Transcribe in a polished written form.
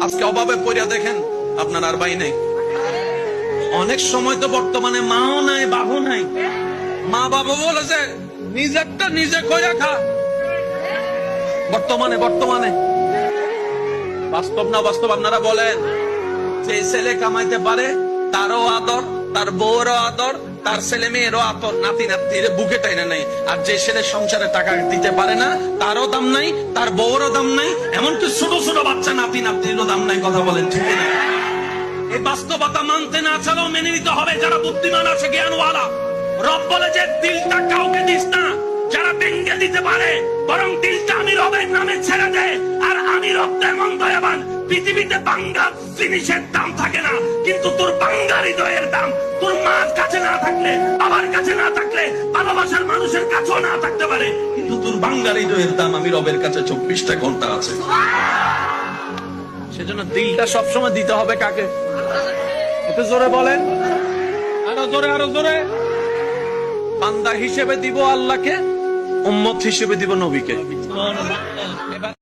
আজকে অভাবে পড়িয়া দেখেন আপনার আর ভাই নাই। অনেক সময় তো বর্তমানে মাও নাই বাবু নাই, মা বাবা বলেছে নিজেরটা নিজে কইরা খা। বর্তমানে বাস্তব না বাস্তব আপনারা বলেন। যে ছেলে কামাইতে পারে তারও আদর, তার বউরও আদর, তার ছেলে মেয়েরও আদর, নাতি নাতির বুকে টাইনা নাই। আর যে ছেলে সংসারে টাকা দিতে পারে না তারও দাম নাই, তার বউরও দাম নাই, এমনকি ছোট ছোট বাচ্চা নাতি নাতিরও দাম নাই। কথা বলেন ঠিক না? এই বাস্তবতা মানতে না চালেও মেনে নিতে হবে যারা বুদ্ধিমান আছে, জ্ঞানওয়ালা। রব বলে যে দিলটা কাউকে দিস না যারা ভেঙে দিতে পারে, বরং দিলটা আমি রবের নামে ছেড়ে দে। আর আমি রব তেমন দয়াবান, পৃথিবীতে বাঙ্গা জিনিসের দাম থাকে না, কিন্তু তোর বাঙ্গা হৃদয়ের দাম তোর মার কাছে না থাকলে, বাবার কাছে না থাকলে, ভালোবাসার মানুষের কাছেও না থাকতে পারে, কিন্তু তোর বাঙ্গা হৃদয়ের দাম আমি রবের কাছে 24টা ঘন্টা আছে। সেজন্য দিলটা সবসময় দিতে হবে কাকে? একটু জোরে বলেন, আরো জোরে। বান্দা হিসেবে দিব আল্লাহকে, উম্মত হিসেবে দিব নবীকে।